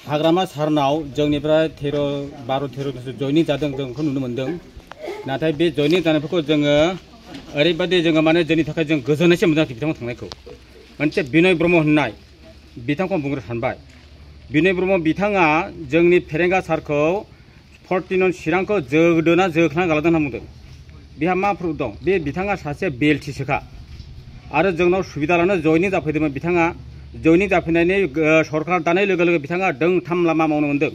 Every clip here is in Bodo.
हाग्रामा सारनाव जोंनिफ्राय 12-13 बोसोर जयनिं जादों जों बेखौ नुनो मोनदों। नाथाय बे जयनिं जानायफोरखौ जोङो ओरैबायदि जोङो माने जोंनि थाखाय जों गोजोननायसो मोनदों बिथांमोन थांनायखौ। मोनसे बिनय ब्रह्म होननाय बिथांखौ बुंनो सानबाय। बिनय ब्रह्म बिथाङा जोंनि फेरेंगा सारखौ 14 चिरांखौ जोगदोना जोख्ना गालांदों होनना बुंदों। बिहा मा प्रुफ दं? बे बिथाङा सासे बेलथिसोखा आरो जोंनाव सुबिदा लानो जयनिं जाफैदोंमोन। बिथाङा जयनिं जाफैनायनि सरकार दानाय लोगो लोगो बिथाङा दोंथाम लामा मावनो मोनदों।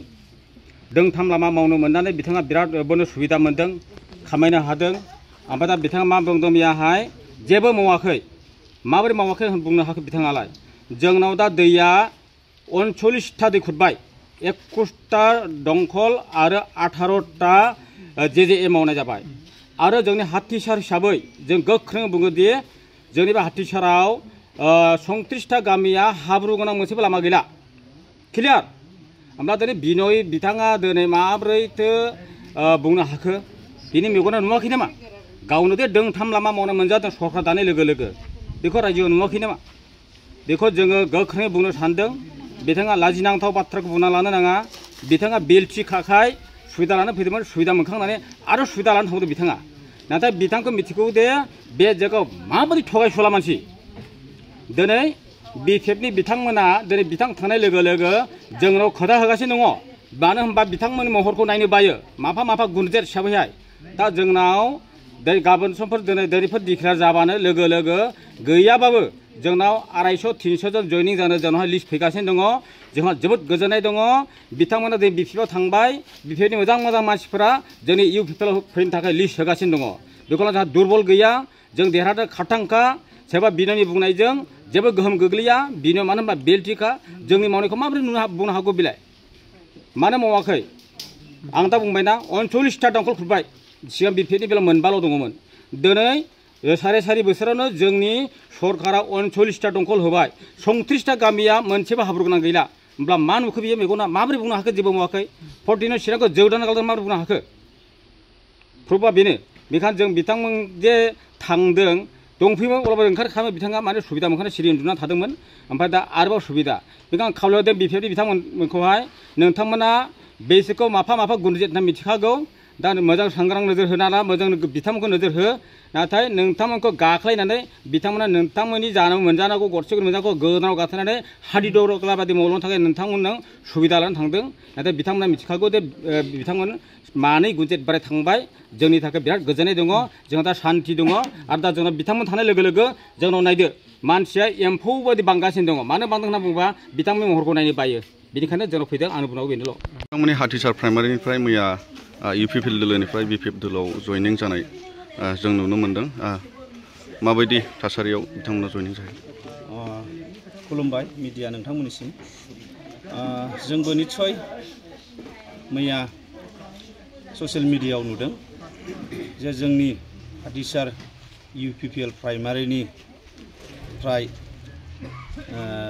दोंथाम लामा मावनो मोननानै बिथाङा बिराद बनो सुबिदा मोनदों, खामायनो हादों। ओमफ्राय दा बिथाङा मा बुंदों बेयाहाय जेबो मावाखै। माबोरै मावाखै बुंनो हाखै बिथाङालाय? जोंनाव दा दैया 39टा दै खुरबाय, 21टा दंखल आरो 18टा JJA मावनाय जाबाय। आरो जोंनि हाथिसार हिसाबै जों गोख्रों बुङोदि जोंनि बे हाथिसाराव 37टा गामिया हाब्रु गोनां मोनसेबो लामा गैला। क्लियार? ओमफ्राय दिनै बिनय बिथाङा दिनै माब्रैथो बुंनो हाखो? बिनि मेगना नुवाखै नामा? गावनो दे दोंथाम लामा मावनो मोनजादों सरकार दानाय लोगो लोगो। बेखौ रायजोआव नुवाखै नामा? बेखौ जोङो गोख्रोङै बुंनो सानदों। बिथाङा लाजिनांथाव बाथ्राखौ बुंना लानो नाङा। बिथाङा बेलथि खाखाय सुबिदा लानो फैदोंमोन, सुबिदा मोनखांनानै आरो सुबिदा लानो थांदों बिथाङा। नाथाय बिथांखौ मिथिगौ दे बे जायगायाव माबायदि थगायसुला मानसि। दिनै BPFनि बिथांमोना दिनै बिथां थांनाय लोगो लोगो जोंनाव खोथा होगासिनो दङ। मानो होनबा बिथांमोननि महरखौ नायनो बायो माफा गुनजेत हिसाबैहाय। दा जोंनाव गाबोन समफोर दिनैफोर डिक्लेयार जाबानो लोगो लोगो गैयाबाबो जोंनाव 250-300 जन जयनिं जानो जोंनावहाय लिस्ट फैगासिनो दङ। जोंहा जोबोद गोजोननाय दङ। बिथांमोना दिनै BPFआव थांबाय। BPFनि मोजां मानसिफोरा जोंनि UPPआव फैनो थाखाय लिस्ट होगासिनो दङ। बेखौ जोंहा दुरबल गैया। जों देरहादों खारथांखा। सोरबा बिनयनि बुंनायजों जेबो गोहोम गोग्लैया। बिनय मानो होनबा बेलथिखा। जोंनि मावनायखौ माबोरै बुंनो हागौ बिलाय? मानो मावाखै? आं दा बुंबायना 39टा दंखल खुरबाय। सिगां BPFनि बेलायाव मोनबाल' दङमोन। दिनै सारि बोसोरावनो जोंनि सरकारा 39टा दंखल होबाय। 37टा गामिया मोनसेबो हाब्रु गोनां गैला। होमब्ला मा नुखो बियो मेगना? माबोरै बुंनो हाखो जेबो मावाखै? 14 चिरांखौ जोगदाना गालांदों माबोरै बुंनो हाखो? प्रुफआ बेनो। बेखायनो जों बिथांमोन जे थांदों दंफैयोमोन अब्लाबो ओंखारखाङो बिथाङा माने सुबिदा मोनखानो सिरि उन्दुना थादोंमोन। ओमफ्राय दा आरोबाव सुबिदा। बेखौ आं खावलायदों BPFनि बिथांमोनखौहाय नोंथांमोना बेसोरखौ माफा गुनजेत होनना मिथिखागौ। दा मोजां सांग्रां नोजोर होनाला, मोजां बिथांमोनखौ नोजोर हो। नाथाय नोंथांमोनखौ गाख्लायनानै बिथांमोना नोंथांमोननि मोनजानांगौ गरसे मोनजानांगौ गोदोनाव गाखोनानै हादिदग्ला बायदि मावलांनो थाखाय नोंथांमोननो सुबिदा लानो थांदों। नाथाय बिथांमोना मिथिखागौ दे बिथांमोन मानै गुनजेत बाराय थांबाय। जोंनि थाखाय बिराद गोजोननाय दङ। जोंहा दा सान्थि दङ। आरो दा जोंनाव बिथांमोन थानाय लोगो लोगो जोंनाव नायदो मानसिया एम्फौ बायदि बांगासिनो दङ। मानो बांदों होनना बुङोबा बिथांमोननि महरखौ नायनो बायो। बेनिखायनो जोंनाव फैदों। आंनि बुंनांगौ बेनोल'। नोंथांमोननि हाथिसार प्राइमारिनिफ्राय मैया UPPL दोलोनिफ्राय BPF दोलोआव जयनिं जानाय जों नुनो मोनदों। माबायदि थासारियाव बिथांमोना जयनिं जायो? खुलुमबाय मिडिया नोंथांमोननिसिम। जोंबो निस्सय मैया ससियेल मिडियायाव नुदों जे जोंनि हाथिसार UPPL प्राइमारिनिफ्राय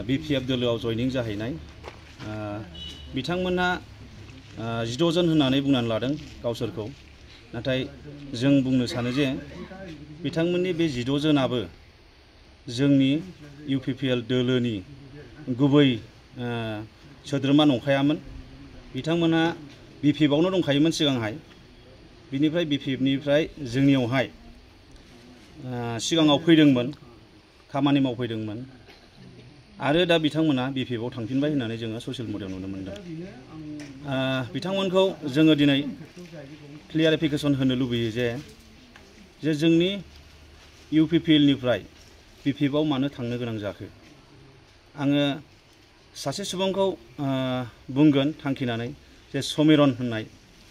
BPF दोलोआव जयनिं जाहैनाय बिथांमोनहा 12 जन होननानै बुंनानै लादों गावसोरखौ। नाथाय जों बुंनो सानो जे बिथांमोननि बे 12 जनाबो जोंनि UPPL दोलोनि गुबै सोद्रोमा नंखायामोन। बिथांमोनहा BPFआवनो दंखायोमोन सिगांहाय। बिनिफ्राय BPFनिफ्राय जोंनियावहाय सिगाङाव फैदोंमोन, खामानि मावफैदोंमोन। आरो दा बिथांमोना BPFआव थांफिनबाय होननानै जोङो ससियेल मिडियायाव नुनो मोनदों। बिथांमोनखौ जोङो दिनै क्लियारिफिकेसन होनो लुबैयो जे जोंनि UPPLनिफ्राय BPFआव मानो थांनो गोनां जाखो? आङो सासे सुबुंखौ बुंगोन थांखिनानै जे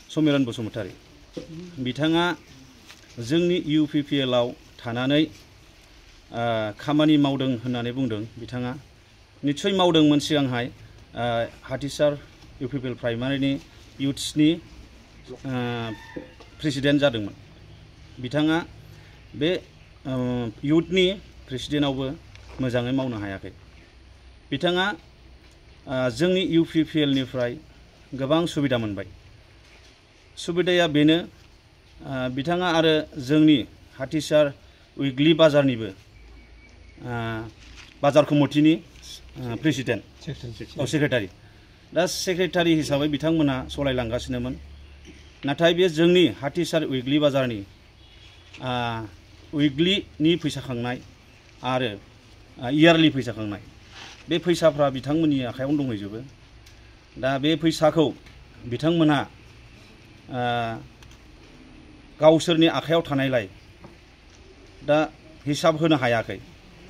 समिरन बसुमतारी। बिथाङा जोंनि UPPLआव थानानै खामानि मावदों होननानै बुंदों। बिथाङा निस्सय मावदोंमोन सिगांहाय हाथिसार UPPL प्राइमारिनि इउथ्सनि प्रेसिडेन्ट जादोंमोन। बिथाङा बे इउथनि प्रेसिडेन्टआवबो मोजाङै मावनो हायाखै। बिथाङा जोंनि UPPLनिफ्राय गोबां सुबिदा मोनबाय। सुबिदाया बेनो बिथाङा आरो जोंनि हाथिसार उइकलि बाजारनिबो बाजार कमिटिनि प्रेसिडेन्ट सेक्रेटारि दा सेक्रेटारि हिसाबै बिथांमोना सलायलांगासिनोमोन नाथाय बे जोंनि हाथिसार उइकलि बाजारनि उइकलिनि फैसा खांनाय आरो इयारलि फैसा खांनाय बे फैसाफ्रा बिथांमोननि आखायावनो दंहैजोबो दा बे फैसाखौ बिथांमोना गावसोरनि आखायाव थानायलाय दा हिसाब होनो हायाखै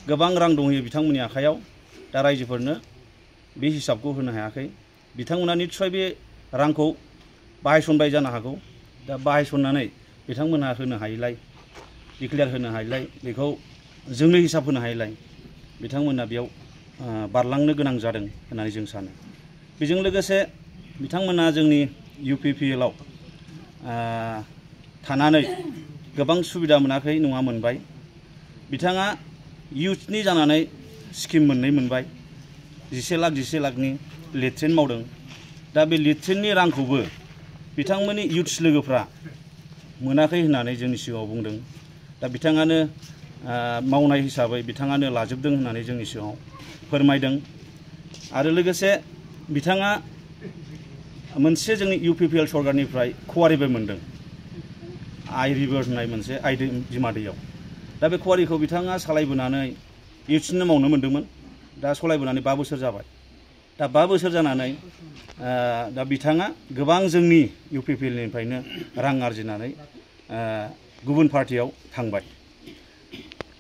गोबां रां दंहैयो बिथांमोननि आखायाव दा रायजोफोरनो बे हिसाबखौ होनो हायाखै बिथांमोना निस्सय बे रांखौ बाहायसनबाय जानो हागौ दा बाहायसननानै बिथांमोना होनो हायैलाय डिक्लेयार होनो हायैलाय बेखौ जोंनो हिसाब होनो हायैलाय बिथांमोना बेयाव बारलांनो गोनां जादों होननानै जों सानो बेजों लोगोसे बिथांमोना जोंनि UPPL आव थानानै गोबां सुबिदा मोनाखै नङा मोनबाय बिथाङा इयुथनि जानानै स्किम मोनबाय 11 लाखनि लेट्रिन मावदों दा बे लेट्रिननि रांखौबो बिथांमोननि इयुथ्स लोगोफ्रा मोनाखै होननानै जोंनि सिगाङाव बुंदों दा बिथाङानो मावनाय हिसाबै बिथाङानो लाजोबदों होननानै जोंनि सिगाङाव फोरमायदों आरो लोगोसे बिथाङा मोनसे जोंनि UPPL सरकारनिफ्राय कुवारिबो मोनदों आइ रिभार होननाय मोनसे आइ बिमा दैयाव दा बे कुवारिखौ बिथाङा सालायबोनानै इयुथ्सनो मावनो मोन्दोंमोन दा सालायबोनानै 5 बोसोर जाबाय दा 5 बोसोर जानानै दा बिथाङा गोबां जोंनि UPPLनिफ्रायनो रां आरजिनानै गुबुन पार्टियाव थांबाय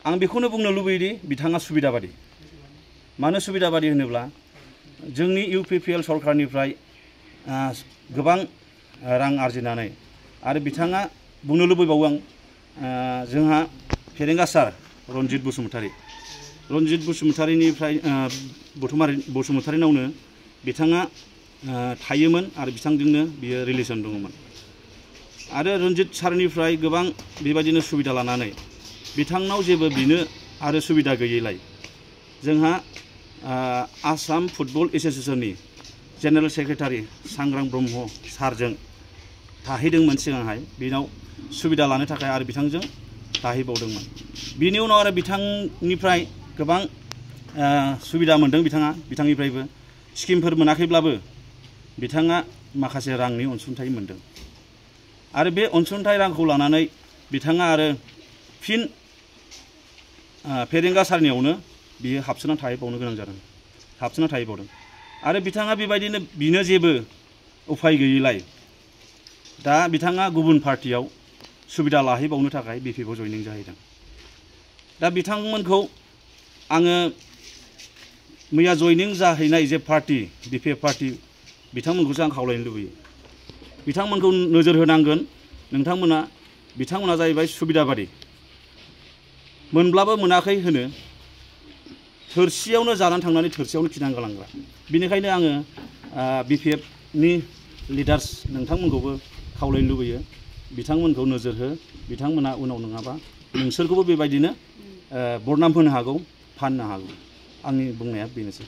आं बेखौनो बुंनो लुबैयोदि बिथाङा सुबिदाबादि मानो सुबिदाबादि होनोब्ला जोंनि UPPL सरकारनिफ्राय गोबां रां आरजिनानै आरो बिथाङा बुंनो लुबैबावो आं जोंहा फेरेंगा सार रनजित बसुमतारीनिफ्राय बसुमतारीनावनो बिथाङा थायोमोन आरो बिथांजोंनो बियो रिलेसन दङमोन आरो रनजित सारनिफ्राय गोबां बेबायदिनो सुबिदा लानानै बिथांनाव जेबो बिनो आरो सुबिदा गैयैलाय जोंहा आसाम फुटबल एस'सिएशननि जेनेरेल सेक्रेटारि सांग्रां ब्रह्म सारजों थाहैदोंमोन सिगांहाय बेनाव सुबिदा लानो थाखाय आरो बिथांजों थाहैबावदोंमोन बिनि उनाव आरो बिथांनिफ्राय गोबां सुबिदा मोनदों बिथांनिफ्रायबो स्किमफोर मोनाखैब्लाबो बिथाङा माखासे रांनि अनसुंथाइ मोनदों आरो बे अनसुंथाइ रांखौ लानानै बिथाङा आरो फिन फेरेंगा सारनियावनो बियो हाबसोना थाहैबावनो गोनां जादों हाबसोना थाहैबावदों आरो बिथाङा बेबायदिनो बिनो जेबो उफाय गैयैलाय दा बिथाङा गुबुन पार्टियाव सुबिदा लाहैबावनो थाखाय BPFआव जयनिं जाहैदों दा बिथांमोनखौ आङो मैया जयनिं जाहैनाय जे पार्टी BPF पार्टी बिथांमोनखौसो आं खावलायनो लुबैयो बिथांमोनखौ नोजोर होनांगोन बिथांमोना जाहैबाय सुबिदाबादि मोनब्लाबो मोनाखै होनो थोरसियावनो जानानै थांनानै थोरसियावनो खिनानै गालांग्रा बेनिखायनो आङो BPFनि लिडार्स नोंथांमोनखौबो खावलायनो लुबैयो बिथांमोनखौ नोजोर हो बिथांमोना उनाव नङाबा नोंसोरखौबो बेबायदिनो बदनाम होनो हागौ फाननो हागौ आंनि बुंनाया बेनोसै।